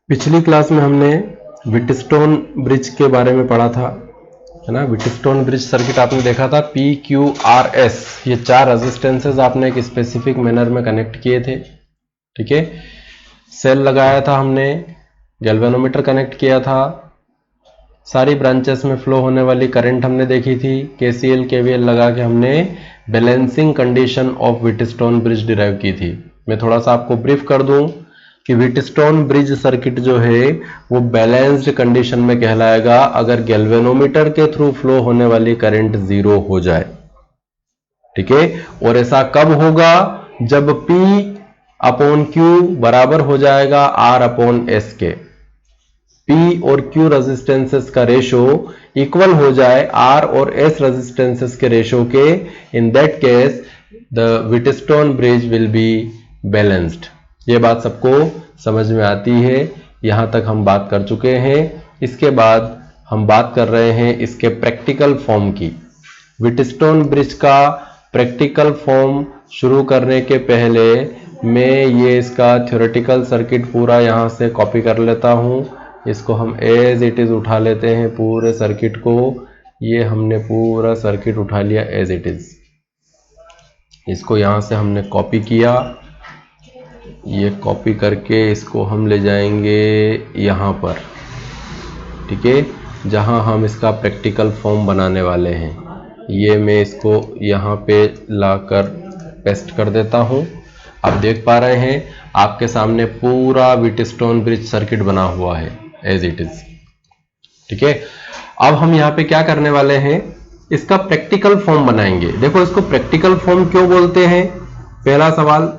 पिछली क्लास में हमने व्हीटस्टोन ब्रिज के बारे में पढ़ा था, है ना। व्हीटस्टोन ब्रिज सर्किट आपने देखा था, पी क्यू आर एस, ये 4 रेजिस्टेंसेस आपने एक स्पेसिफिक मैनर में कनेक्ट किए थे, ठीक है। सेल लगाया था हमने, गैल्वेनोमीटर कनेक्ट किया था, सारी ब्रांचेस में फ्लो होने वाली करंट हमने देखी थी, केसीएल केवीएल लगा के हमने balancing condition of Wheatstone bridge derive की थी। मैं थोड़ा सा आपको ब्रीफ कर दूं कि व्हीटस्टोन ब्रिज सर्किट जो है वो बैलेंस्ड कंडीशन में कहलाएगा अगर गैल्वेनोमीटर के थ्रू फ्लो होने वाली करंट 0 हो जाए, ठीक है। और ऐसा कब होगा? जब P अपॉन Q बराबर हो जाएगा R अपॉन S के। P और Q रेजिस्टेंसेस का रेशो इक्वल हो जाए R और S रेजिस्टेंसेस के रेशो के, in that case the Wheatstone bridge will be balanced. ये बात सबको समझ में आती है, यहां तक हम बात कर चुके हैं। इसके बाद हम बात कर रहे हैं इसके प्रैक्टिकल फॉर्म की। व्हीटस्टोन ब्रिज का प्रैक्टिकल फॉर्म शुरू करने के पहले मैं ये इसका थ्योरेटिकल सर्किट पूरा यहाँ से कॉपी कर लेता हूँ। इसको हम एज इट इज़ उठा लेते हैं, पूरे सर्किट को। ये हमने पूरा सर्किट उठा लिया एज इट इज़। इसको यहाँ से हमने कॉपी किया, ये कॉपी करके इसको हम ले जाएंगे यहाँ पर, ठीक है, जहाँ हम इसका प्रैक्टिकल फॉर्म बनाने वाले हैं। ये मैं इसको यहाँ पे लाकर पेस्ट कर देता हूँ। आप देख पा रहे हैं आपके सामने पूरा व्हीटस्टोन ब्रिज सर्किट बना हुआ है एज इट इज, ठीक है। अब हम यहाँ पे क्या करने वाले हैं, इसका प्रैक्टिकल फॉर्म बनाएंगे। देखो इसको प्रैक्टिकल फॉर्म क्यों बोलते हैं, पहला सवाल,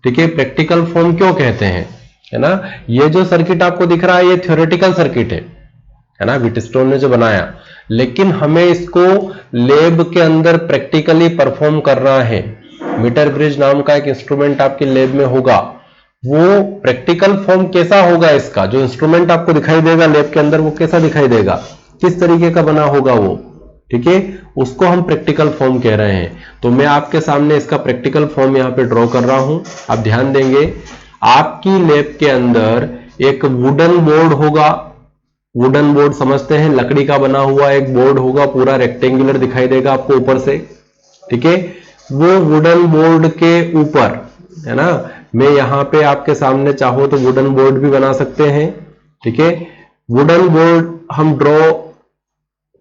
ठीक है। प्रैक्टिकल फॉर्म क्यों कहते हैं, है ना। ये जो सर्किट आपको दिख रहा है ये थ्योरेटिकल सर्किट है ना, व्हीटस्टोन ने जो बनाया, लेकिन हमें इसको लैब के अंदर प्रैक्टिकली परफॉर्म करना है। मीटर ब्रिज नाम का एक इंस्ट्रूमेंट आपके लैब में होगा, वो प्रैक्टिकल फॉर्म कैसा होगा, इसका जो इंस्ट्रूमेंट आपको दिखाई देगा लैब के अंदर वो कैसा दिखाई देगा, किस तरीके का बना होगा वो, ठीक है, उसको हम प्रैक्टिकल फॉर्म कह रहे हैं। तो मैं आपके सामने इसका प्रैक्टिकल फॉर्म यहाँ पे ड्रॉ कर रहा हूं। आप ध्यान देंगे आपकी लैब के अंदर एक वुडन बोर्ड होगा। वुडन बोर्ड समझते हैं, लकड़ी का बना हुआ एक बोर्ड होगा, पूरा रेक्टेंगुलर दिखाई देगा आपको ऊपर से, ठीक है। वो वुडन बोर्ड के ऊपर, है ना, मैं यहां पे आपके सामने चाहो तो वुडन बोर्ड भी बना सकते हैं, ठीक है। वुडन बोर्ड हम ड्रॉ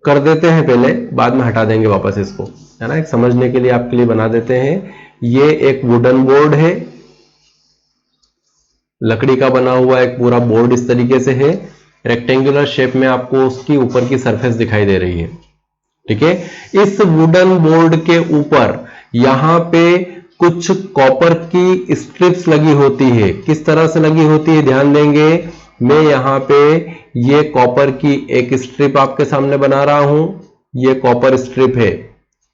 कर देते हैं पहले, बाद में हटा देंगे वापस इसको, है ना, एक समझने के लिए आपके लिए बना देते हैं। ये एक वुडन बोर्ड है, लकड़ी का बना हुआ एक पूरा बोर्ड इस तरीके से है, रेक्टेंगुलर शेप में आपको उसकी ऊपर की सरफेस दिखाई दे रही है, ठीक है। इस वुडन बोर्ड के ऊपर यहां पे कुछ कॉपर की स्ट्रिप्स लगी होती है। किस तरह से लगी होती है ध्यान देंगे, मैं यहां पे ये कॉपर की एक स्ट्रिप आपके सामने बना रहा हूं। ये कॉपर स्ट्रिप है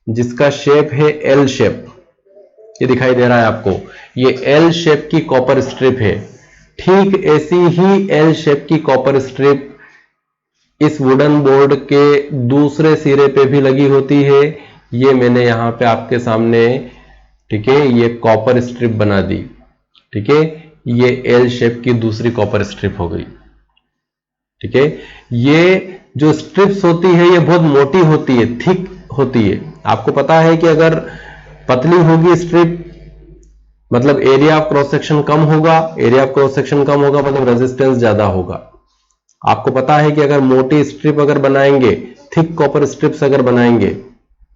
जिसका शेप है एल शेप, ये दिखाई दे रहा है आपको, ये एल शेप की कॉपर स्ट्रिप है। ठीक ऐसी ही एल शेप की कॉपर स्ट्रिप इस वुडन बोर्ड के दूसरे सिरे पे भी लगी होती है। ये मैंने यहां पे आपके सामने, ठीक है, ये कॉपर स्ट्रिप बना दी, ठीक है। ये एल शेप की दूसरी कॉपर स्ट्रिप हो गई, ठीक है। ये जो स्ट्रिप्स होती है ये बहुत मोटी होती है, थिक होती है। आपको पता है कि अगर पतली होगी स्ट्रिप मतलब एरिया ऑफ क्रॉस सेक्शन कम होगा, एरिया ऑफ क्रॉस सेक्शन कम होगा मतलब रेजिस्टेंस ज्यादा होगा। आपको पता है कि अगर मोटी स्ट्रिप अगर बनाएंगे, थिक कॉपर स्ट्रिप्स अगर बनाएंगे,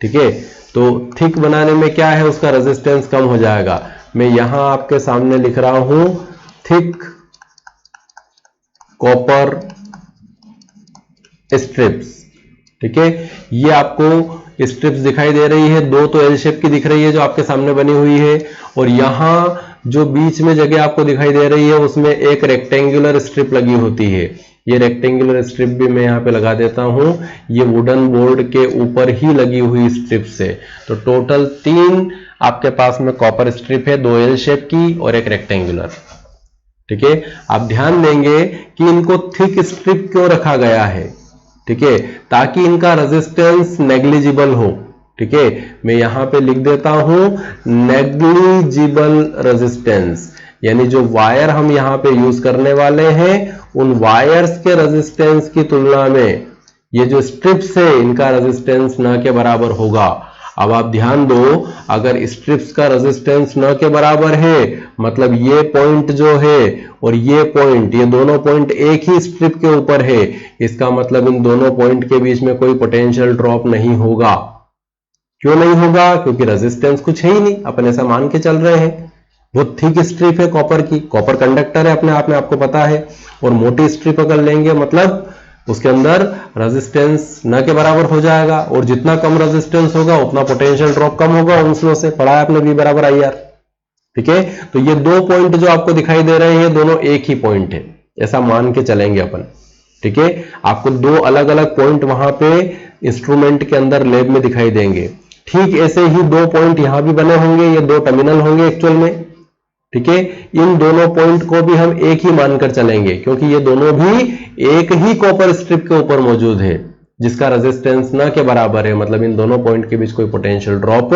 ठीक है, तो थिक बनाने में क्या है, उसका रेजिस्टेंस कम हो जाएगा। मैं यहां आपके सामने लिख रहा हूं थिक कॉपर स्ट्रिप्स, ठीक है। ये आपको स्ट्रिप्स दिखाई दे रही है, दो तो एल शेप की दिख रही है जो आपके सामने बनी हुई है, और यहां जो बीच में जगह आपको दिखाई दे रही है उसमें एक रेक्टेंगुलर स्ट्रिप लगी होती है। ये रेक्टेंगुलर स्ट्रिप भी मैं यहां पे लगा देता हूं, ये वुडन बोर्ड के ऊपर ही लगी हुई स्ट्रिप्स है। तो टोटल 3 आपके पास में कॉपर स्ट्रिप है, 2 एल शेप की और एक रेक्टेंगुलर, ठीक है। आप ध्यान देंगे कि इनको थिक स्ट्रिप क्यों रखा गया है, ठीक है, ताकि इनका रेजिस्टेंस नेग्लिजिबल हो, ठीक है। मैं यहां पे लिख देता हूं नेग्लिजिबल रेजिस्टेंस, यानी जो वायर हम यहां पे यूज करने वाले हैं उन वायर्स के रेजिस्टेंस की तुलना में ये जो स्ट्रिप्स है इनका रेजिस्टेंस न के बराबर होगा। अब आप ध्यान दो, अगर स्ट्रिप्स का रेजिस्टेंस न के बराबर है मतलब ये पॉइंट जो है और ये पॉइंट, ये दोनों पॉइंट एक ही स्ट्रिप के ऊपर है, इसका मतलब इन दोनों पॉइंट के बीच में कोई पोटेंशियल ड्रॉप नहीं होगा। क्यों नहीं होगा? क्योंकि रेजिस्टेंस कुछ है ही नहीं, अपन ऐसा मान के चल रहे हैं। बहुत थिक स्ट्रिप है कॉपर की, कॉपर कंडक्टर है अपने आप में, आपको पता है। और मोटी स्ट्रिप अगर लेंगे मतलब उसके अंदर रेजिस्टेंस न के बराबर हो जाएगा, और जितना कम रेजिस्टेंस होगा उतना पोटेंशियल ड्रॉप कम होगा। ओम्स लॉ से पढ़ा है आपने, V बराबर IR। ठीक है, तो ये दो पॉइंट जो आपको दिखाई दे रहे हैं दोनों एक ही पॉइंट है, ऐसा मान के चलेंगे अपन। ठीक है, आपको दो अलग अलग पॉइंट वहां पे इंस्ट्रूमेंट के अंदर लैब में दिखाई देंगे। ठीक ऐसे ही दो पॉइंट यहां भी बने होंगे, ये दो टर्मिनल होंगे एक्चुअल में। ठीक है, इन दोनों पॉइंट को भी हम एक ही मानकर चलेंगे क्योंकि ये दोनों भी एक ही कॉपर स्ट्रिप के ऊपर मौजूद है जिसका रेजिस्टेंस न के बराबर है, मतलब इन दोनों पॉइंट के बीच कोई पोटेंशियल ड्रॉप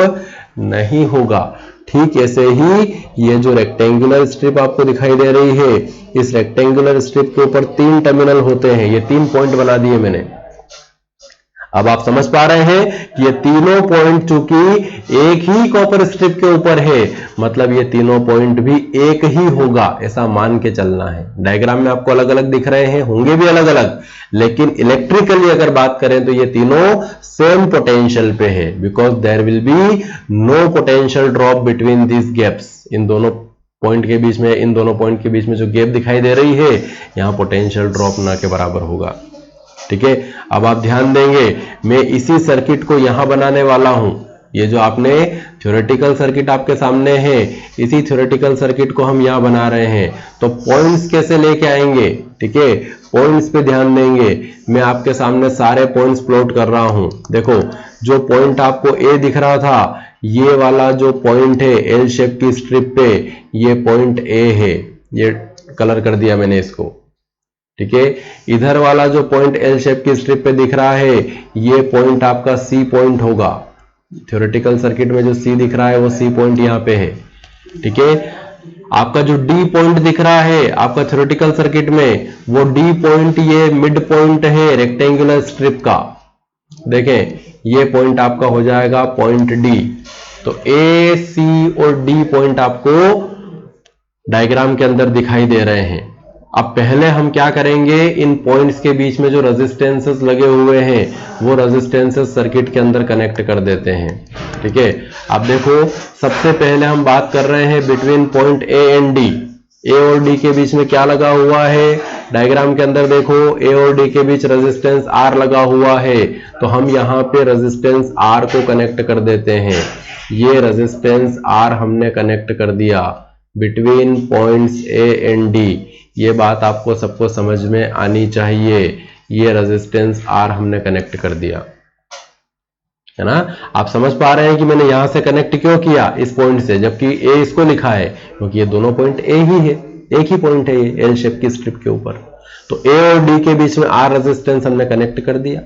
नहीं होगा। ठीक ऐसे ही ये जो रेक्टेंगुलर स्ट्रिप आपको दिखाई दे रही है, इस रेक्टेंगुलर स्ट्रिप के ऊपर तीन टर्मिनल होते हैं, ये तीन पॉइंट बना दिए मैंने। अब आप समझ पा रहे हैं कि ये तीनों पॉइंट चूंकि एक ही कॉपर स्ट्रिप के ऊपर है मतलब ये तीनों पॉइंट भी एक ही होगा, ऐसा मान के चलना है। डायग्राम में आपको अलग अलग दिख रहे हैं, होंगे भी अलग अलग, लेकिन इलेक्ट्रिकली अगर बात करें तो ये तीनों सेम पोटेंशियल पे है, because there will be no potential drop between this gaps. इन दोनों पॉइंट के बीच में, इन दोनों पॉइंट के बीच में जो गैप दिखाई दे रही है यहां पोटेंशियल ड्रॉप ना के बराबर होगा। ठीक है, अब आप ध्यान देंगे, मैं इसी सर्किट को यहां बनाने वाला हूं। ये जो आपने थ्योरेटिकल सर्किट आपके सामने है, इसी थ्योरेटिकल सर्किट को हम यहां बना रहे हैं। तो पॉइंट्स कैसे लेके आएंगे? ठीक है, पॉइंट्स पे ध्यान देंगे। मैं आपके सामने सारे पॉइंट्स प्लॉट कर रहा हूं। देखो, जो पॉइंट आपको ए दिख रहा था, ये वाला जो पॉइंट है एल शेप की स्ट्रिप पे, ये पॉइंट ए है, ये कलर कर दिया मैंने इसको। ठीक है, इधर वाला जो पॉइंट एल शेप की स्ट्रिप पे दिख रहा है, ये पॉइंट आपका सी पॉइंट होगा। थ्योरेटिकल सर्किट में जो सी दिख रहा है वो सी पॉइंट यहां पे है। ठीक है, आपका जो डी पॉइंट दिख रहा है आपका थ्योरेटिकल सर्किट में, वो डी पॉइंट ये मिड पॉइंट है रेक्टेंगुलर स्ट्रिप का। देखें, ये पॉइंट आपका हो जाएगा पॉइंट डी। तो ए, सी और डी पॉइंट आपको डायग्राम के अंदर दिखाई दे रहे हैं। अब पहले हम क्या करेंगे, इन पॉइंट्स के बीच में जो रेजिस्टेंसेस लगे हुए हैं वो रेजिस्टेंसेस सर्किट के अंदर कनेक्ट कर देते हैं। ठीक है, अब देखो, सबसे पहले हम बात कर रहे हैं between point A and D. A और डी के बीच में क्या लगा हुआ है? डायग्राम के अंदर देखो, ए और डी के बीच रेजिस्टेंस आर लगा हुआ है, तो हम यहाँ पे रेजिस्टेंस आर को कनेक्ट कर देते हैं। ये रेजिस्टेंस आर हमने कनेक्ट कर दिया between points A and D. ये बात आपको सबको समझ में आनी चाहिए। ये रेजिस्टेंस आर हमने कनेक्ट कर दिया, है ना? आप समझ पा रहे हैं कि मैंने यहां से कनेक्ट क्यों किया इस पॉइंट से, जबकि ए इसको लिखा है, क्योंकि ये दोनों पॉइंट ए ही है, एक ही पॉइंट है ये एल शेप की स्ट्रिप के ऊपर। तो ए और डी के बीच में आर रेजिस्टेंस हमने कनेक्ट कर दिया।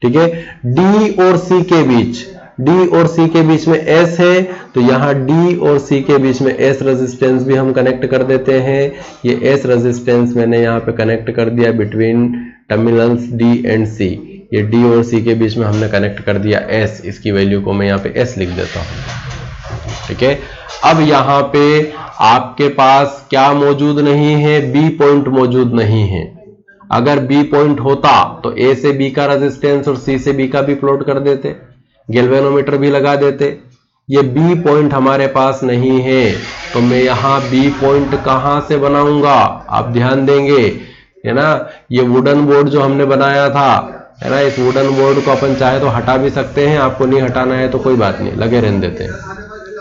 ठीक है, डी और सी के बीच, डी और सी के बीच में एस है, तो यहां डी और सी के बीच में एस रेजिस्टेंस भी हम कनेक्ट कर देते हैं। ये एस रेजिस्टेंस मैंने यहां पे कनेक्ट कर दिया बिटवीन टर्मिनल्स डी एंड सी। ये डी और सी के बीच में हमने कनेक्ट कर दिया एस, इसकी वैल्यू को मैं यहां पे एस लिख देता हूं। ठीक है, अब यहां पे आपके पास क्या मौजूद नहीं है? बी पॉइंट मौजूद नहीं है। अगर बी पॉइंट होता तो ए से बी का रेजिस्टेंस और सी से बी का भी प्लॉट कर देते, गैल्वेनोमीटर भी लगा देते। ये बी पॉइंट हमारे पास नहीं है, तो मैं यहां बी पॉइंट कहां से बनाऊंगा? आप ध्यान देंगे, है ना? ये वुडन बोर्ड जो हमने बनाया था, है ना, इस वुडन बोर्ड को अपन चाहे तो हटा भी सकते हैं, आपको नहीं हटाना है तो कोई बात नहीं, लगे रहने देते हैं।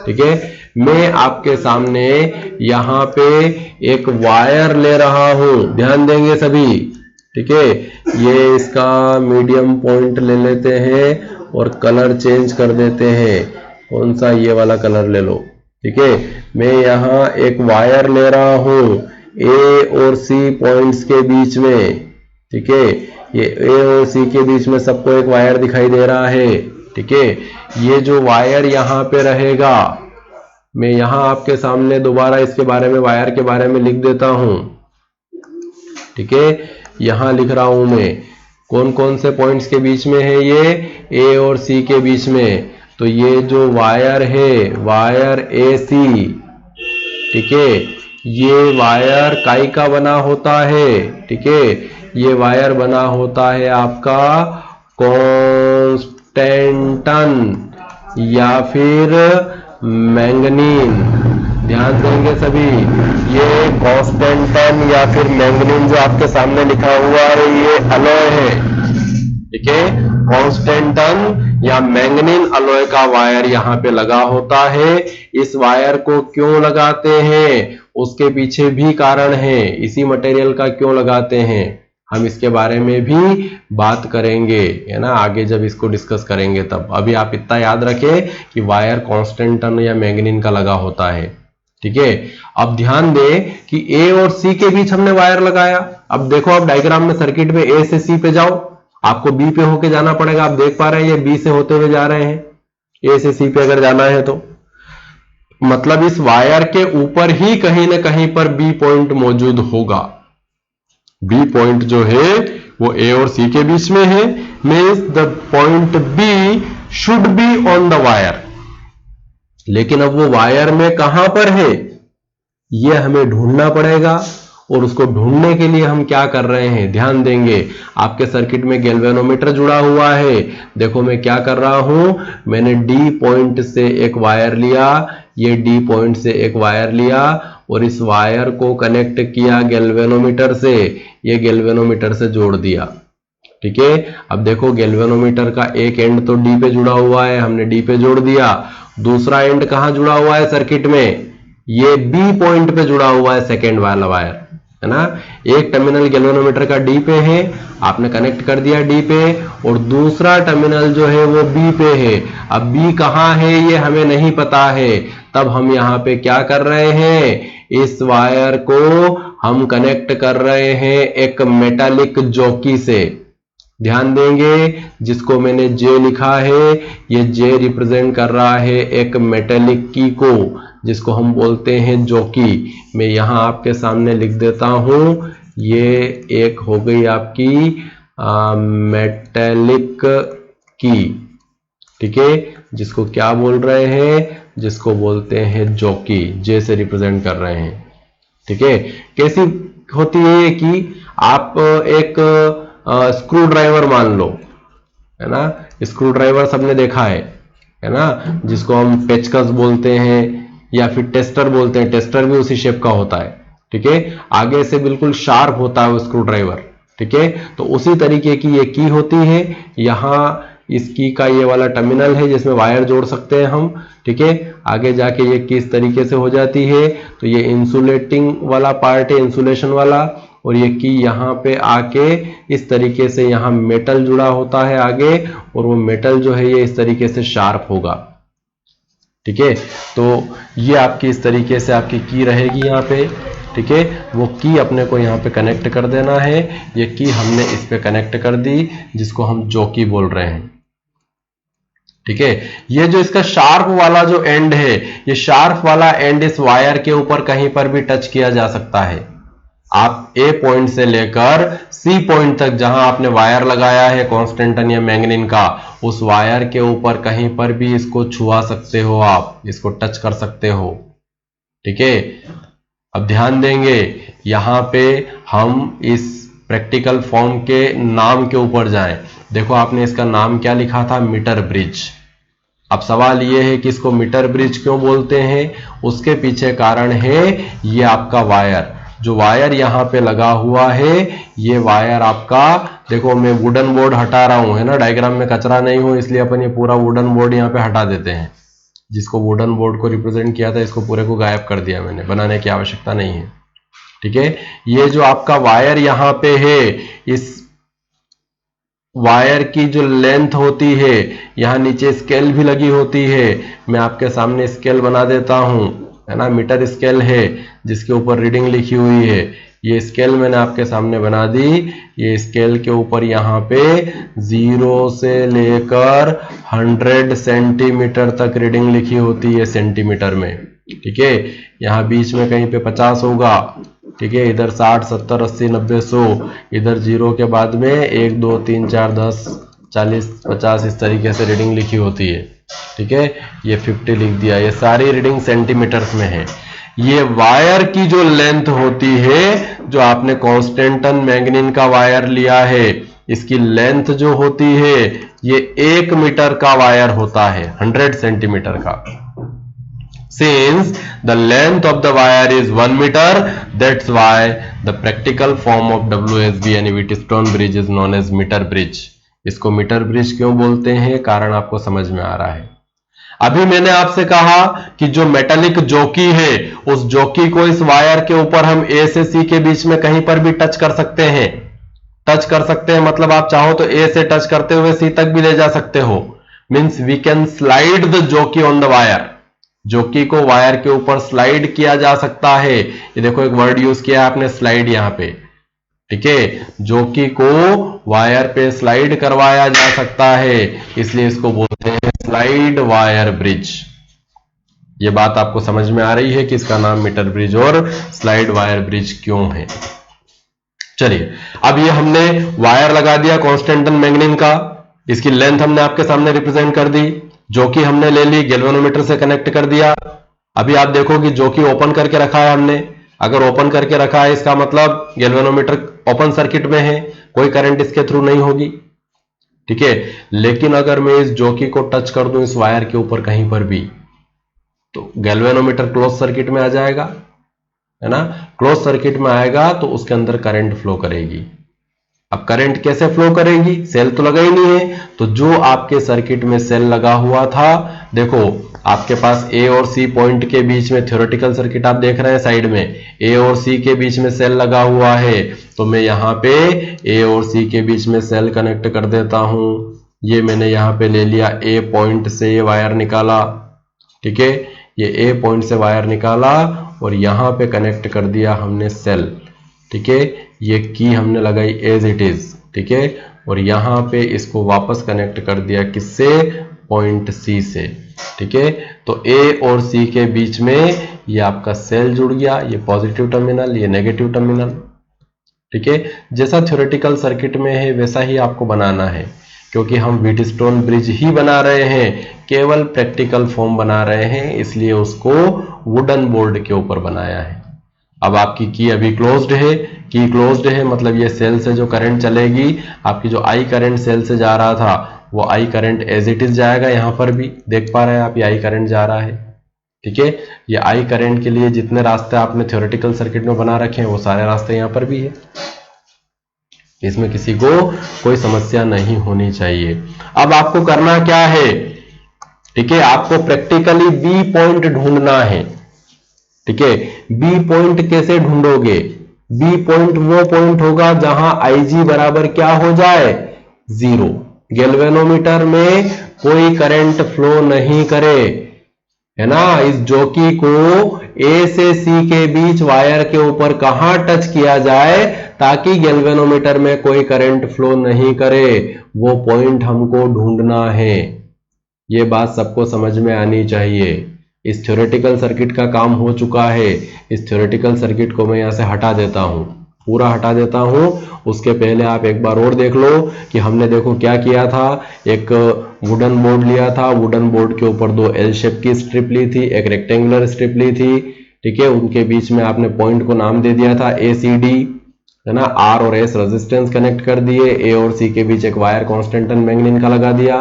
ठीक है, मैं आपके सामने यहां पे एक वायर ले रहा हूं, ध्यान देंगे सभी। ठीक है, ये इसका मीडियम पॉइंट ले लेते हैं और कलर चेंज कर देते हैं। कौन सा? ये वाला कलर ले लो। ठीक है, मैं यहां एक वायर ले रहा हूं ए और सी पॉइंट्स के बीच में। ठीक है, ये ए और सी के बीच में सबको एक वायर दिखाई दे रहा है। ठीक है, ये जो वायर यहां पे रहेगा, मैं यहां आपके सामने दोबारा इसके बारे में, वायर के बारे में लिख देता हूं। ठीक है, यहां लिख रहा हूं मैं कौन कौन से पॉइंट्स के बीच में है, ये ए और सी के बीच में। तो ये जो वायर है, वायर ए सी, ठीक है, ये वायर काई का बना होता है, ठीक है, ये वायर बना होता है आपका कॉन्स्टेंटन या फिर मैंगनीन। ध्यान देंगे सभी, ये कॉन्स्टेंटन या फिर मैंगनीन जो आपके सामने लिखा हुआ है ये अलॉय है, ठीक है, कॉन्स्टेंटन या मैंगनीन अलॉय का वायर यहां पे लगा होता है। इस वायर को क्यों लगाते हैं, उसके पीछे भी कारण है, इसी मटेरियल का क्यों लगाते हैं, हम इसके बारे में भी बात करेंगे, है ना, आगे जब इसको डिस्कस करेंगे तब। अभी आप इतना याद रखें कि वायर कॉन्स्टेंटन या मैंगनीन का लगा होता है, ठीक है। अब ध्यान दें कि ए और सी के बीच हमने वायर लगाया। अब देखो, आप डायग्राम में सर्किट में ए से सी पे जाओ, आपको बी पे होके जाना पड़ेगा। आप देख पा रहे हैं ये बी से होते हुए जा रहे हैं, ए से सी पे अगर जाना है तो मतलब इस वायर के ऊपर ही कहीं ना कहीं पर बी पॉइंट मौजूद होगा। बी पॉइंट जो है वो ए और सी के बीच में है, means the point B should be on the wire. लेकिन अब वो वायर में कहां पर है ये हमें ढूंढना पड़ेगा, और उसको ढूंढने के लिए हम क्या कर रहे हैं, ध्यान देंगे, आपके सर्किट में गैल्वेनोमीटर जुड़ा हुआ है। देखो मैं क्या कर रहा हूं, मैंने डी पॉइंट से एक वायर लिया, ये डी पॉइंट से एक वायर लिया और इस वायर को कनेक्ट किया गैल्वेनोमीटर से, ये गैल्वेनोमीटर से जोड़ दिया, ठीक है। अब देखो गैल्वेनोमीटर का एक एंड तो डी पे जुड़ा हुआ है, हमने डी पे जोड़ दिया। दूसरा एंड कहां जुड़ा हुआ है सर्किट में, ये बी पॉइंट पे जुड़ा हुआ है, सेकेंड वाला वायर, है ना। एक टर्मिनल गैल्वेनोमीटर का डी पे है, आपने कनेक्ट कर दिया डी पे, और दूसरा टर्मिनल जो है वो बी पे है। अब बी कहां है ये हमें नहीं पता है, तब हम यहां पे क्या कर रहे हैं, इस वायर को हम कनेक्ट कर रहे हैं एक मेटालिक जॉकी से। ध्यान देंगे, जिसको मैंने जे लिखा है, ये जे रिप्रेजेंट कर रहा है एक मेटालिक की को, जिसको हम बोलते हैं जॉकी। मैं यहां आपके सामने लिख देता हूं, ये एक हो गई आपकी मेटालिक की, ठीक है, जिसको क्या बोल रहे हैं, जिसको बोलते हैं जॉकी, जे से रिप्रेजेंट कर रहे हैं, ठीक है। कैसी होती है कि आप एक स्क्रू ड्राइवर मान लो, है ना, स्क्रू ड्राइवर सबने देखा है ना, जिसको हम पेचकस बोलते हैं या फिर टेस्टर बोलते हैं, टेस्टर भी उसी शेप का होता है, ठीक है, आगे से बिल्कुल शार्प होता है वो स्क्रू ड्राइवर, ठीक है। तो उसी तरीके की ये की होती है, यहां इस की का ये वाला टर्मिनल है जिसमें वायर जोड़ सकते हैं हम, ठीक है। आगे जाके ये की इस तरीके से हो जाती है, तो ये इंसुलेटिंग वाला पार्ट है, इंसुलेशन वाला, और ये की यहाँ पे आके इस तरीके से यहाँ मेटल जुड़ा होता है आगे, और वो मेटल जो है ये इस तरीके से शार्प होगा, ठीक है। तो ये आपकी इस तरीके से आपकी की रहेगी यहाँ पे, ठीक है। वो की अपने को यहाँ पे कनेक्ट कर देना है, ये की हमने इस पे कनेक्ट कर दी, जिसको हम जॉकी बोल रहे हैं, ठीक है। ये जो इसका शार्प वाला जो एंड है, ये शार्प वाला एंड इस वायर के ऊपर कहीं पर भी टच किया जा सकता है। आप ए पॉइंट से लेकर सी पॉइंट तक जहां आपने वायर लगाया है कॉन्स्टेंटन या मैंगनीन का, उस वायर के ऊपर कहीं पर भी इसको छुआ सकते हो, आप इसको टच कर सकते हो, ठीक है। अब ध्यान देंगे, यहां पे हम इस प्रैक्टिकल फॉर्म के नाम के ऊपर जाएं। देखो आपने इसका नाम क्या लिखा था, मीटर ब्रिज। अब सवाल ये है कि इसको मीटर ब्रिज क्यों बोलते हैं, उसके पीछे कारण है ये आपका वायर, जो वायर यहां पे लगा हुआ है, ये वायर आपका, देखो मैं वुडन बोर्ड हटा रहा हूं, है ना, डायग्राम में कचरा नहीं हो इसलिए अपन ये पूरा वुडन बोर्ड यहाँ पे हटा देते हैं। जिसको वुडन बोर्ड को रिप्रेजेंट किया था इसको पूरे को गायब कर दिया मैंने, बनाने की आवश्यकता नहीं है, ठीक है। ये जो आपका वायर यहाँ पे है, इस वायर की जो लेंथ होती है, यहाँ नीचे स्केल भी लगी होती है, मैं आपके सामने स्केल बना देता हूं, है ना, मीटर स्केल है जिसके ऊपर रीडिंग लिखी हुई है, ये स्केल मैंने आपके सामने बना दी। ये स्केल के ऊपर यहाँ पे 0 से लेकर 100 सेंटीमीटर तक रीडिंग लिखी होती है सेंटीमीटर में, ठीक है, यहाँ बीच में कहीं पे 50 होगा, ठीक है, इधर 60 70 80 90 100, इधर 0 के बाद में 1 2 3 4 10 40 50 इस तरीके से रीडिंग लिखी होती है। ठीक है, ये 50 लिख दिया। ये सारी रीडिंग सेंटीमीटर्स में है। ये वायर की जो लेंथ होती है, जो आपने कॉन्स्टेंटन मैंगनीन का वायर लिया है, इसकी लेंथ जो होती है ये 1 मीटर का वायर होता है, 100 सेंटीमीटर का। Since the length of the wire is 1 meter, that's why the practical form of WSB यानी Wheatstone bridge is known as meter bridge। इसको मीटर ब्रिज क्यों बोलते हैं, कारण आपको समझ में आ रहा है। अभी मैंने आपसे कहा कि जो मेटालिक जॉकी है, उस जॉकी को इस वायर के ऊपर हम ए से सी के बीच में कहीं पर भी टच कर सकते हैं। टच कर सकते हैं मतलब आप चाहो तो ए से टच करते हुए सी तक भी ले जा सकते हो। Means we can slide the jockey on the wire. Jockey को वायर के ऊपर स्लाइड किया जा सकता है। ये देखो एक वर्ड यूज किया आपने, स्लाइड, यहां पे। ठीक है, जॉकी को वायर पे स्लाइड करवाया जा सकता है, इसलिए इसको बोलते हैं स्लाइड वायर ब्रिज। ये बात आपको समझ में आ रही है कि इसका नाम मीटर ब्रिज और स्लाइड वायर ब्रिज क्यों है। चलिए, अब ये हमने वायर लगा दिया कॉन्स्टेंटन मैंगनीन का, इसकी लेंथ हमने आपके सामने रिप्रेजेंट कर दी, जॉकी हमने ले ली, गैल्वेनोमीटर से कनेक्ट कर दिया। अभी आप देखो कि जॉकी ओपन करके रखा है हमने। अगर ओपन करके रखा है इसका मतलब गैल्वेनोमीटर ओपन सर्किट में है, कोई करंट इसके थ्रू नहीं होगी। ठीक है, लेकिन अगर मैं इस जॉकी को टच कर दूं इस वायर के ऊपर कहीं पर भी, तो गैल्वेनोमीटर क्लोज सर्किट में आ जाएगा, है ना। क्लोज सर्किट में आएगा तो उसके अंदर करंट फ्लो करेगी। अब करंट कैसे फ्लो करेगी, सेल तो लगा ही नहीं है, तो जो आपके सर्किट में सेल लगा हुआ था, देखो आपके पास ए और सी पॉइंट के बीच में थ्योरेटिकल सर्किट आप देख रहे हैं साइड में, ए और सी के बीच में सेल लगा हुआ है, तो मैं यहां पे ए और सी के बीच में सेल कनेक्ट कर देता हूं। ये मैंने यहां पे ले लिया, ए पॉइंट से ये वायर निकाला, ठीक है, ये ए पॉइंट से वायर निकाला और यहां पे कनेक्ट कर दिया हमने सेल। ठीक है, ये की हमने लगाई एज इट इज, ठीक है, और यहां पे इसको वापस कनेक्ट कर दिया किससे, पॉइंट सी से। ठीक है, तो ए और सी के बीच में ये आपका सेल जुड़ गया, ये पॉजिटिव टर्मिनल, ये नेगेटिव टर्मिनल। ठीक है, जैसा थ्योरेटिकल सर्किट में है वैसा ही आपको बनाना है, क्योंकि हम व्हीटस्टोन ब्रिज ही बना रहे हैं, केवल प्रैक्टिकल फॉर्म बना रहे हैं, इसलिए उसको वुडन बोर्ड के ऊपर बनाया है। अब आपकी की अभी क्लोज्ड है, की क्लोज्ड है मतलब ये सेल से जो करंट चलेगी, आपकी जो आई करंट सेल से जा रहा था वो I current as it is जाएगा। यहां पर भी देख पा रहे हैं आप, ये आई करंट जा रहा है। ठीक है, ये आई करंट के लिए जितने रास्ते आपने थ्योरेटिकल सर्किट में बना रखे हैं वो सारे रास्ते यहां पर भी है, इसमें किसी को कोई समस्या नहीं होनी चाहिए। अब आपको करना क्या है, ठीक है, आपको प्रैक्टिकली बी पॉइंट ढूंढना है। ठीक है, बी पॉइंट कैसे ढूंढोगे, बी पॉइंट वो पॉइंट होगा जहां आईजी बराबर क्या हो जाए, 0। गैल्वेनोमीटर में कोई करंट फ्लो नहीं करे, है ना। इस जॉकी को ए से सी के बीच वायर के ऊपर कहां टच किया जाए ताकि गैल्वेनोमीटर में कोई करंट फ्लो नहीं करे, वो पॉइंट हमको ढूंढना है। ये बात सबको समझ में आनी चाहिए। इस थ्योरेटिकल सर्किट का काम हो चुका है, इस थ्योरेटिकल सर्किट को मैं यहां से हटा देता हूं, पूरा हटा देता हूं। उसके पहले आप एक बार और देख लो कि हमने देखो क्या किया था, एक वुडन बोर्ड लिया था, वुडन बोर्ड के ऊपर 2 एल शेप की स्ट्रिप ली थी, एक रेक्टेंगुलर स्ट्रिप ली थी। ठीक है, उनके बीच में आपने पॉइंट को नाम दे दिया था ए सी डी, है ना। आर और एस रेजिस्टेंस कनेक्ट कर दिए, ए और सी के बीच एक वायर कॉन्स्टेंटन मैंगनीन का लगा दिया,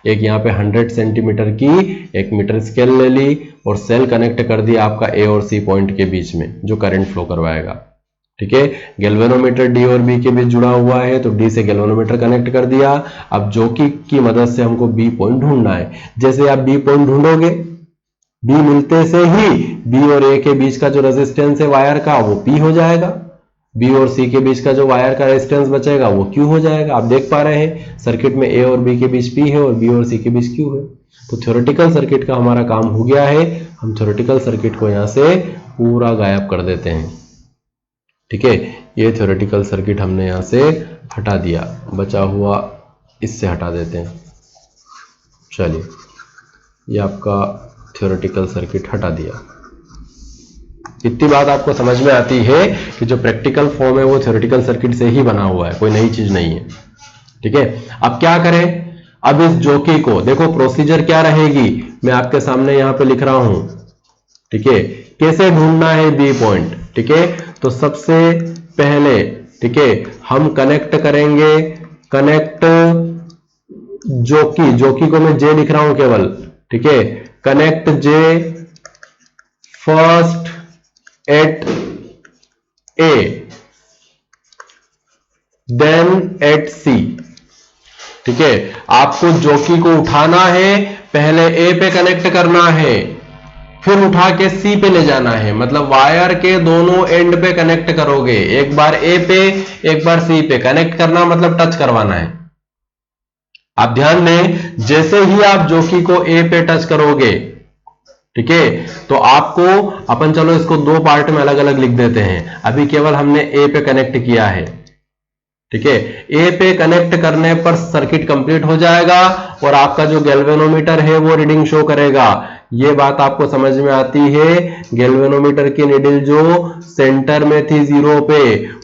एक यहाँ पे 100 सेंटीमीटर की एक मीटर स्केल ले ली और सेल कनेक्ट कर दिया आपका ए और सी पॉइंट के बीच में जो करंट फ्लो करवाएगा। ठीक है, गैल्वेनोमीटर डी और बी के बीच जुड़ा हुआ है तो डी से गैल्वेनोमीटर कनेक्ट कर दिया। अब जॉकी की मदद से हमको बी पॉइंट ढूंढना है। जैसे आप बी पॉइंट ढूंढोगे, बी मिलते से ही बी और ए के बीच का जो रेजिस्टेंस है वायर का वो पी हो जाएगा, बी और सी के बीच का जो वायर का रेजिस्टेंस बचेगा वो क्यू हो जाएगा। आप देख पा रहे हैं सर्किट में ए और बी के बीच पी है और बी और सी के बीच क्यू है। तो थ्योरेटिकल सर्किट का हमारा काम हो गया है, हम थ्योरेटिकल सर्किट को यहां से पूरा गायब कर देते हैं। ठीक है, ये थ्योरेटिकल सर्किट हमने यहां से हटा दिया, बचा हुआ इससे हटा देते हैं। चलिए, ये आपका थ्योरेटिकल सर्किट हटा दिया। इतनी बात आपको समझ में आती है कि जो प्रैक्टिकल फॉर्म है वो थ्योरेटिकल सर्किट से ही बना हुआ है, कोई नई चीज नहीं है। ठीक है, अब क्या करें, अब इस जॉकी को देखो, प्रोसीजर क्या रहेगी, मैं आपके सामने यहां पे लिख रहा हूं। ठीक है, कैसे ढूंढना है बी पॉइंट। ठीक है, तो सबसे पहले, ठीक है, हम कनेक्ट करेंगे, कनेक्ट जॉकी को मैं जे लिख रहा हूं केवल। ठीक है, connect J first eight A then eight सी। ठीक है, आपको जॉकी को उठाना है, पहले ए पे कनेक्ट करना है, फिर उठा के सी पे ले जाना है, मतलब वायर के दोनों एंड पे कनेक्ट करोगे, एक बार ए पे एक बार सी पे। कनेक्ट करना मतलब टच करवाना है। आप ध्यान दें, जैसे ही आप जॉकी को ए पे टच करोगे, ठीक है, तो आपको अपन, चलो इसको दो पार्ट में अलग अलग लिख देते हैं, अभी केवल हमने ए पे कनेक्ट किया है। ठीक है, ए पे कनेक्ट करने पर सर्किट कंप्लीट हो जाएगा और आपका जो गैल्वेनोमीटर है वो रीडिंग शो करेगा। ये बात आपको समझ में आती है, गैल्वेनोमीटर की नीडल जो सेंटर में थी जीरो पे,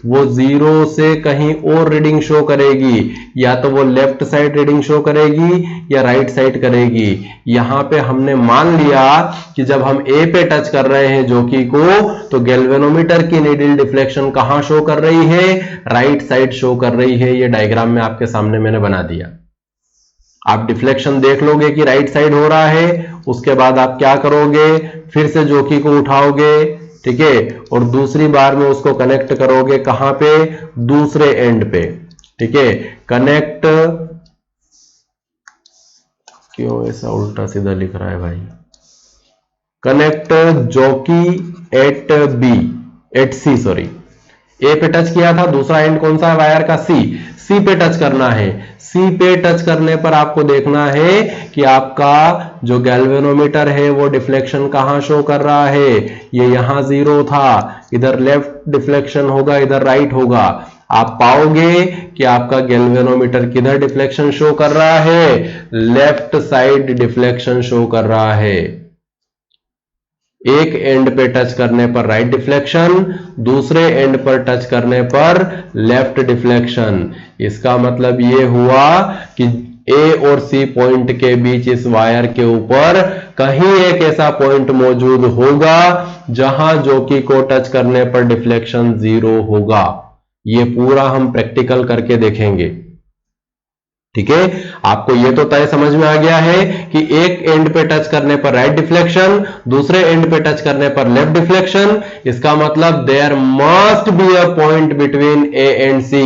वो जीरो से कहीं और रीडिंग शो करेगी, या तो वो लेफ्ट साइड रीडिंग शो करेगी या राइट साइड करेगी। यहां पे हमने मान लिया कि जब हम ए पे टच कर रहे हैं जॉकी को, तो गैल्वेनोमीटर की नीडल डिफ्लेक्शन कहां शो कर रही है, राइट साइड शो कर रही है। ये डायग्राम में आपके सामने मैंने बना दिया। आप डिफ्लेक्शन देख लोगे कि राइट साइड हो रहा है, उसके बाद आप क्या करोगे, फिर से जॉकी को उठाओगे, ठीक है, और दूसरी बार में उसको कनेक्ट करोगे, कहां पे, दूसरे एंड पे। ठीक है, कनेक्ट, क्यों ऐसा उल्टा सीधा लिख रहा है भाई, connect jockey at B, at C, sorry, A पे टच किया था, दूसरा एंड कौन सा है वायर का, सी पे टच करना है। सी पे टच करने पर आपको देखना है कि आपका जो गैल्वेनोमीटर है वो डिफ्लेक्शन कहां शो कर रहा है। ये यहां जीरो था, इधर लेफ्ट डिफ्लेक्शन होगा, इधर राइट होगा। आप पाओगे कि आपका गैल्वेनोमीटर किधर डिफ्लेक्शन शो कर रहा है, लेफ्ट साइड डिफ्लेक्शन शो कर रहा है। एक एंड पे टच करने पर राइट डिफ्लेक्शन, दूसरे एंड पर टच करने पर लेफ्ट डिफ्लेक्शन। इसका मतलब ये हुआ कि ए और सी पॉइंट के बीच इस वायर के ऊपर कहीं एक ऐसा पॉइंट मौजूद होगा जहां जॉकी को टच करने पर डिफ्लेक्शन जीरो होगा। ये पूरा हम प्रैक्टिकल करके देखेंगे। ठीक है, आपको ये तो तय समझ में आ गया है कि एक एंड पे टच करने पर राइट डिफ्लेक्शन, दूसरे एंड पे टच करने पर लेफ्ट डिफ्लेक्शन। इसका मतलब there must be a point between A and C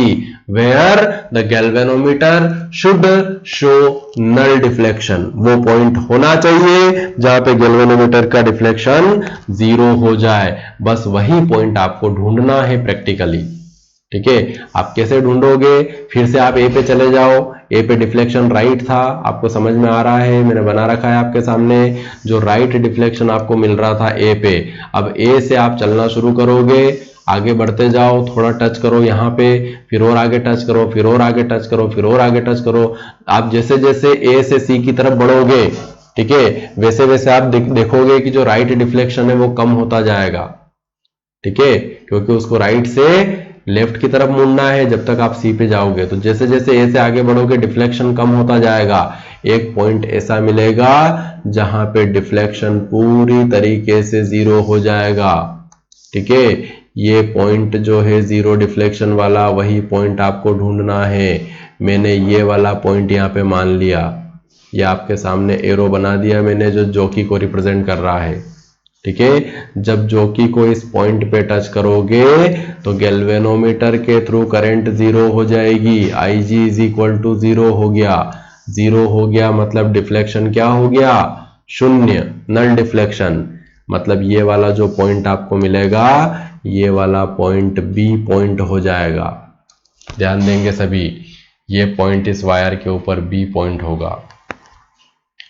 where the galvanometer should show null deflection. वो पॉइंट होना चाहिए जहां पे गैल्वेनोमीटर का डिफ्लेक्शन जीरो हो जाए। बस वही पॉइंट आपको ढूंढना है प्रैक्टिकली। ठीक है, आप कैसे ढूंढोगे, फिर से आप ए पे चले जाओ, ए पे डिफ्लेक्शन राइट था, आपको समझ में आ रहा है, मैंने बना रखा है आपके सामने, जो राइट डिफ्लेक्शन आपको मिल रहा था ए पे। अब ए से आप चलना शुरू करोगे, आगे बढ़ते जाओ, थोड़ा टच करो यहाँ पे, फिर और आगे टच करो, फिर और आगे टच करो, फिर और आगे टच करो। आप जैसे जैसे ए से सी की तरफ बढ़ोगे, ठीक है, वैसे वैसे आप देखोगे कि जो राइट डिफ्लेक्शन है वो कम होता जाएगा। ठीक है, क्योंकि उसको राइट से लेफ्ट की तरफ मुड़ना है जब तक आप सी पे जाओगे। तो जैसे जैसे ए से आगे बढ़ोगे डिफ्लेक्शन कम होता जाएगा। एक पॉइंट ऐसा मिलेगा जहां पे डिफ्लेक्शन पूरी तरीके से जीरो हो जाएगा। ठीक है, ये पॉइंट जो है जीरो डिफ्लेक्शन वाला, वही पॉइंट आपको ढूंढना है। मैंने ये वाला पॉइंट यहाँ पे मान लिया, ये आपके सामने एरो बना दिया मैंने, जो जॉकी को रिप्रेजेंट कर रहा है। ठीक है, जब जॉकी को इस पॉइंट पे टच करोगे तो गैल्वेनोमीटर के थ्रू करंट जीरो हो जाएगी। IG is equal to zero हो गया। जीरो हो गया मतलब डिफ्लेक्शन क्या हो गया, शून्य, नल डिफ्लेक्शन। मतलब ये वाला जो पॉइंट आपको मिलेगा, ये वाला पॉइंट बी पॉइंट हो जाएगा। ध्यान देंगे सभी, ये पॉइंट इस वायर के ऊपर बी पॉइंट होगा।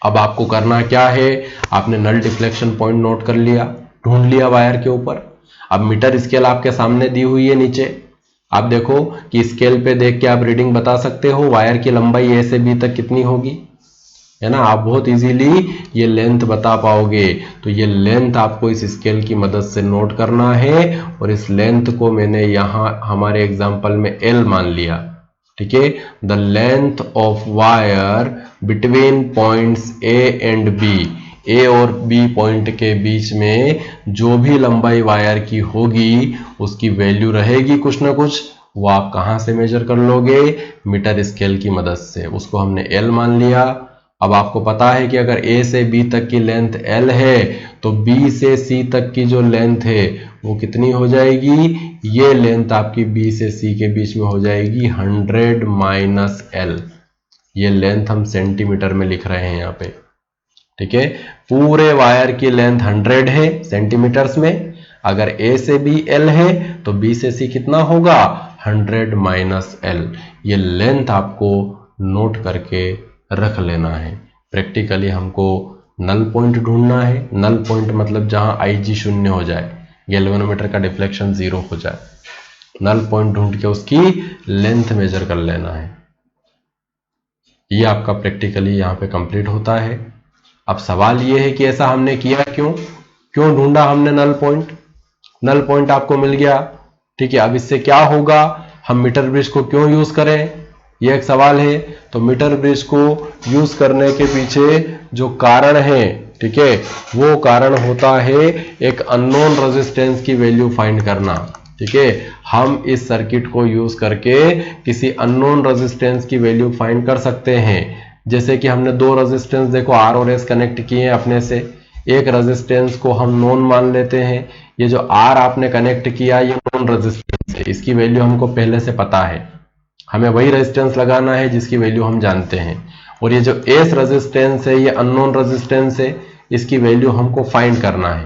अब आपको करना क्या है, आपने नल डिफ्लेक्शन पॉइंट नोट कर लिया, ढूंढ लिया वायर के ऊपर। अब मीटर स्केल आपके सामने दी हुई है नीचे, आप देखो कि स्केल पे देख के आप रीडिंग बता सकते हो वायर की लंबाई ए से बी तक कितनी होगी, है ना, आप बहुत इजीली ये लेंथ बता पाओगे। तो ये लेंथ आपको इस स्केल की मदद से नोट करना है, और इस लेंथ को मैंने यहाँ हमारे एग्जाम्पल में L मान लिया। ठीक है, the length of wire between points A and B, A और B पॉइंट के बीच में जो भी लंबाई वायर की होगी उसकी वैल्यू रहेगी कुछ ना कुछ, वो आप कहाँ से मेजर कर लोगे, मीटर स्केल की मदद से। उसको हमने L मान लिया। अब आपको पता है कि अगर A से B तक की लेंथ L है तो B से C तक की जो लेंथ है वो कितनी हो जाएगी, ये लेंथ आपकी B से C के बीच में हो जाएगी 100 माइनस L। ये लेंथ हम सेंटीमीटर में लिख रहे हैं यहाँ पे। ठीक है, पूरे वायर की लेंथ 100 है सेंटीमीटर्स में। अगर A से B L है तो B से C कितना होगा, 100 माइनस L। ये लेंथ आपको नोट करके रख लेना है। प्रैक्टिकली हमको नल पॉइंट ढूंढना है। नल पॉइंट मतलब जहां IG शून्य हो जाए, गैल्वेनोमीटर का डिफ्लेक्शन 0 हो जाए। नल पॉइंट ढूंढ के उसकी लेंथ मेजर कर लेना है। ये आपका प्रैक्टिकली यहाँ पे कंप्लीट होता है। अब सवाल ये है कि ऐसा हमने किया क्यों ढूंढा हमने नल पॉइंट। नल पॉइंट आपको मिल गया। ठीक है, अब इससे क्या होगा, हम मीटर ब्रिज को क्यों यूज करें, ये एक सवाल है। तो मीटर ब्रिज को यूज करने के पीछे जो कारण है, ठीक है, वो कारण होता है एक अननोन रेजिस्टेंस की वैल्यू फाइंड करना। ठीक है, हम इस सर्किट को यूज करके किसी अननोन रेजिस्टेंस की वैल्यू फाइंड कर सकते हैं। जैसे कि हमने दो रेजिस्टेंस देखो R और S कनेक्ट किए हैं अपने से, एक रेजिस्टेंस को हम नोन मान लेते हैं। ये जो R आपने कनेक्ट किया ये नोन रेजिस्टेंस है, इसकी वैल्यू हमको पहले से पता है, हमें वही रेजिस्टेंस लगाना है जिसकी वैल्यू हम जानते हैं। और ये जो S रेजिस्टेंस है ये अननोन रेजिस्टेंस है, इसकी वैल्यू हमको फाइंड करना है।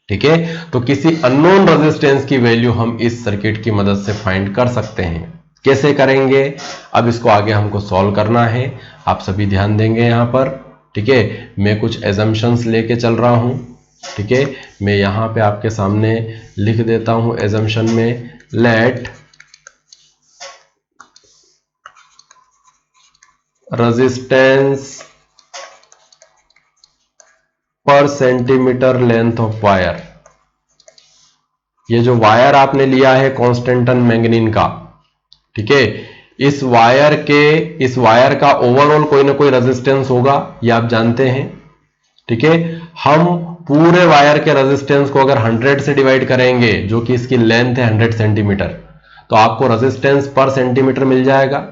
ठीक है, तो किसी अननोन रेजिस्टेंस की वैल्यू हम इस सर्किट की मदद से फाइंड कर सकते हैं। कैसे करेंगे, अब इसको आगे हमको सॉल्व करना है। आप सभी ध्यान देंगे यहाँ पर। ठीक है, मैं कुछ एजम्पशंस लेके चल रहा हूं। ठीक है, मैं यहाँ पे आपके सामने लिख देता हूं एजम्पशन में, लेट रेजिस्टेंस पर सेंटीमीटर लेंथ ऑफ वायर। ये जो वायर आपने लिया है कांस्टेंटन मैंगनीन का, ठीक है, इस वायर का ओवरऑल कोई ना कोई रेजिस्टेंस होगा, ये आप जानते हैं। ठीक है, हम पूरे वायर के रेजिस्टेंस को अगर 100 से डिवाइड करेंगे, जो कि इसकी लेंथ है 100 सेंटीमीटर, तो आपको रेजिस्टेंस पर सेंटीमीटर मिल जाएगा।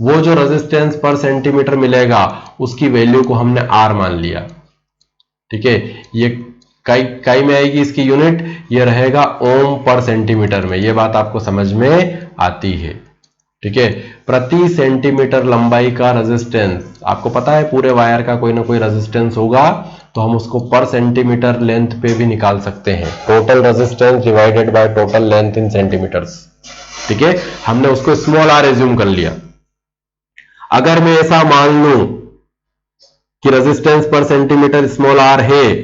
वो जो रेजिस्टेंस पर सेंटीमीटर मिलेगा उसकी वैल्यू को हमने R मान लिया। ठीक है, ये काई में आएगी इसकी यूनिट, ये रहेगा ओम पर सेंटीमीटर में। ये बात आपको समझ में आती है। ठीक है, प्रति सेंटीमीटर लंबाई का रेजिस्टेंस, आपको पता है पूरे वायर का कोई ना कोई रेजिस्टेंस होगा, तो हम उसको पर सेंटीमीटर लेंथ पे भी निकाल सकते हैं। Total resistance divided by total length in centimetres. ठीक है, हमने उसको स्मॉल r एज्यूम कर लिया। अगर मैं ऐसा मान लूं कि रेजिस्टेंस पर सेंटीमीटर स्मॉल r है,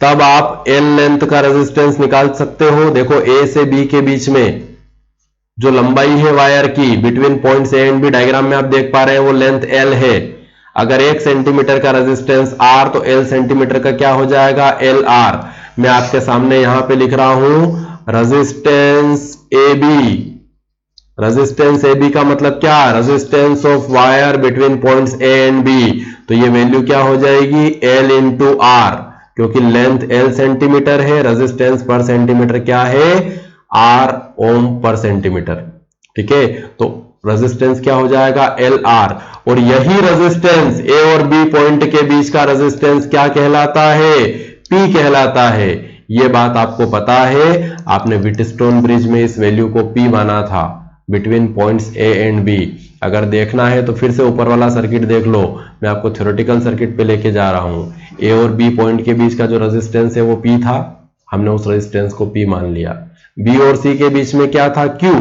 तब आप L लेंथ का रेजिस्टेंस निकाल सकते हो। देखो A से B के बीच में जो लंबाई है वायर की between points A and B, diagram में आप देख पा रहे हैं वो लेंथ L है। अगर 1 सेंटीमीटर का रेजिस्टेंस R तो L सेंटीमीटर का क्या हो जाएगा, LR। मैं आपके सामने यहां पे लिख रहा हूं रेजिस्टेंस AB। रेजिस्टेंस AB का मतलब क्या, resistance of wire between points A and B। तो ये वैल्यू क्या हो जाएगी, L इंटू R, क्योंकि लेंथ L सेंटीमीटर है, रेजिस्टेंस पर सेंटीमीटर क्या है, R ओम पर सेंटीमीटर। ठीक है, तो रेजिस्टेंस क्या हो जाएगा, LR। और यही रेजिस्टेंस A और B पॉइंट के बीच का रेजिस्टेंस क्या कहलाता है, P कहलाता है। ये बात आपको पता है, आपने व्हीटस्टोन ब्रिज में इस वैल्यू को P माना था between points A and B। अगर देखना है तो फिर से ऊपर वाला सर्किट देख लो, मैं आपको थ्योरेटिकल सर्किट पे लेके जा रहा हूं। A और B पॉइंट के बीच का जो रेजिस्टेंस है वो P था, हमने उस रेजिस्टेंस को P मान लिया। B और C के बीच में क्या था, Q।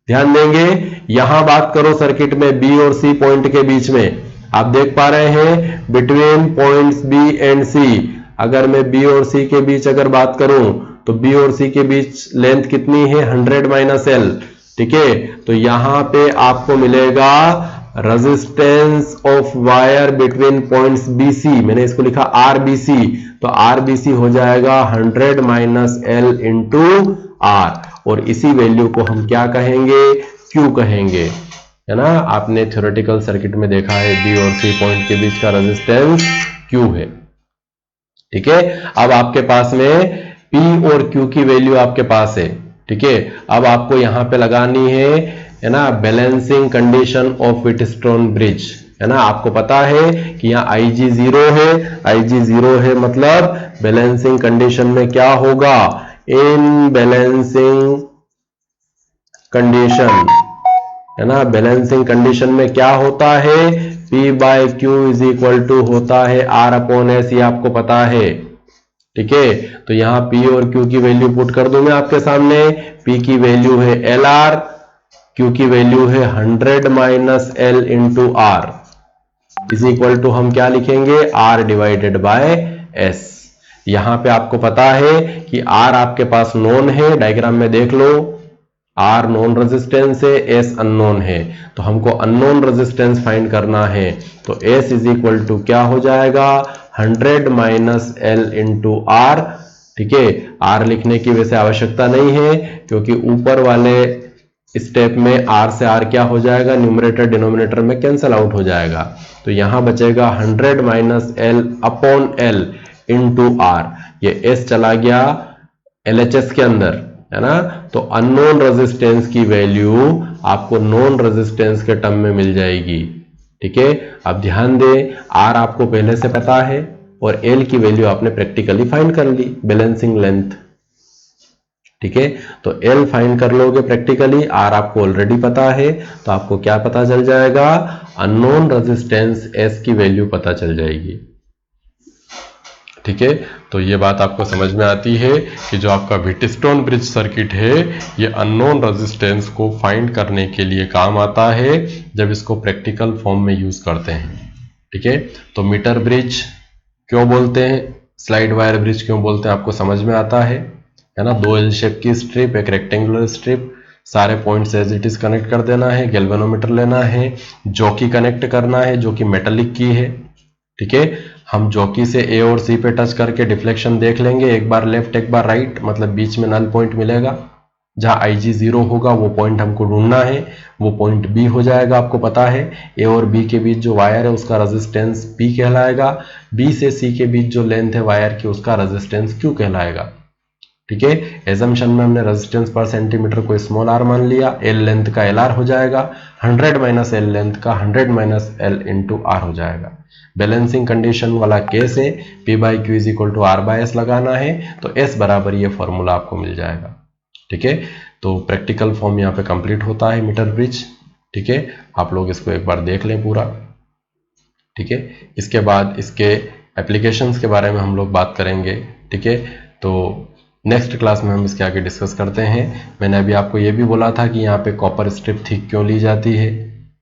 ध्यान देंगे, यहां बात करो सर्किट में B और C पॉइंट के बीच में, आप देख पा रहे हैं between points B and C। अगर मैं B और C के बीच अगर बात करूं तो B और C के बीच लेंथ कितनी है, 100 माइनस L। ठीक है, तो यहां पे आपको मिलेगा resistance of wire between points BC, मैंने इसको लिखा RBC, तो RBC हो जाएगा 100 माइनस L इंटू R, और इसी वैल्यू को हम क्या कहेंगे, Q कहेंगे, है ना। आपने थ्योरेटिकल सर्किट में देखा है B और C पॉइंट के बीच का रेजिस्टेंस Q है, ठीक है। अब आपके पास में P और Q की वैल्यू आपके पास है, ठीक है। अब आपको यहां पे लगानी है ना, balancing condition of Wheatstone bridge, है ना। आपको पता है कि यहाँ IG 0 है, IG 0 है, मतलब बैलेंसिंग कंडीशन में क्या होगा, इन बैलेंसिंग कंडीशन, है ना, बैलेंसिंग कंडीशन में क्या होता है, P by Q is equal to होता है R अपॉन S, ये आपको पता है, ठीक है। तो यहां P और Q की वैल्यू पुट कर दूं मैं आपके सामने। P की वैल्यू है LR, Q की वैल्यू है 100 minus L into R is equal to हम क्या लिखेंगे, R डिवाइडेड बाय S। यहां पे आपको पता है कि R आपके पास नोन है, डायग्राम में देख लो, R नॉन रेजिस्टेंस है, S अननोन है, तो हमको अननोन रेजिस्टेंस फाइंड करना है, तो S इज इक्वल टू क्या हो जाएगा, 100 माइनस L इंटू R, ठीक है। R लिखने की वैसे आवश्यकता नहीं है, क्योंकि ऊपर वाले स्टेप में R से R क्या हो जाएगा, न्यूमरेटर डिनोमिनेटर में कैंसल आउट हो जाएगा, तो यहां बचेगा 100 minus L upon L into R, ये S चला गया LHS के अंदर, है ना। तो अननोन रेजिस्टेंस की वैल्यू आपको नॉन रेजिस्टेंस के टर्म में मिल जाएगी, ठीक है। अब ध्यान दें, R आपको पहले से पता है और L की वैल्यू आपने प्रैक्टिकली फाइंड कर ली, बैलेंसिंग लेंथ, ठीक है। तो L फाइंड कर लोगे प्रैक्टिकली, R आपको ऑलरेडी पता है, तो आपको क्या पता चल जाएगा, अननोन रेजिस्टेंस S की वैल्यू पता चल जाएगी, ठीक है। तो ये बात आपको समझ में आती है कि जो आपका व्हीटस्टोन ब्रिज सर्किट है, ये अननोन रेजिस्टेंस को फाइंड करने के लिए काम आता है जब इसको प्रैक्टिकल फॉर्म में यूज करते हैं, ठीक है। तो मीटर ब्रिज क्यों बोलते हैं, स्लाइड वायर ब्रिज क्यों बोलते हैं, आपको समझ में आता है ना। 2 L शेप की स्ट्रिप, एक रेक्टेंगुलर स्ट्रिप, सारे points as it is connect कर देना है, गैल्वेनोमीटर लेना है, जॉकी कनेक्ट करना है जो कि मेटालिक की है, ठीक है। हम जॉकी से A और C पे टच करके डिफ्लेक्शन देख लेंगे, एक बार लेफ्ट एक बार राइट, मतलब बीच में नल पॉइंट मिलेगा, जहां IG 0 होगा वो पॉइंट हमको ढूंढना है, वो पॉइंट B हो जाएगा, आपको पता है। A और B के बीच जो वायर है उसका रेजिस्टेंस P कहलाएगा, B से C के बीच जो लेंथ है वायर की उसका रेजिस्टेंस Q कहलाएगा, ठीक है। एजम्पशन में हमने रेजिस्टेंस पर सेंटीमीटर को स्मॉल r मान लिया, L लेंथ का LR हो जाएगा, 100 माइनस L लेंथ का 100 माइनस L इंटू R हो जाएगा। बैलेंसिंग कंडीशन वाला केस है, P by Q is equal to R by S लगाना है, तो S बराबर ये फॉर्मूला आपको मिल जाएगा, ठीक है। तो प्रैक्टिकल फॉर्म यहाँ पे कंप्लीट होता है मीटर ब्रिज, ठीक है। आप लोग इसको एक बार देख लें पूरा, ठीक है। इसके बाद इसके एप्लीकेशंस के बारे में हम लोग बात करेंगे, ठीक है। तो नेक्स्ट क्लास में हम इसके आगे डिस्कस करते हैं। मैंने अभी आपको ये भी बोला था कि यहाँ पे कॉपर स्ट्रिप थिक क्यों ली जाती है,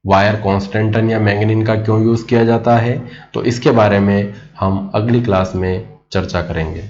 वायर कॉन्स्टेंटन या मैंगनीन का क्यों यूज़ किया जाता है, तो इसके बारे में हम अगली क्लास में चर्चा करेंगे।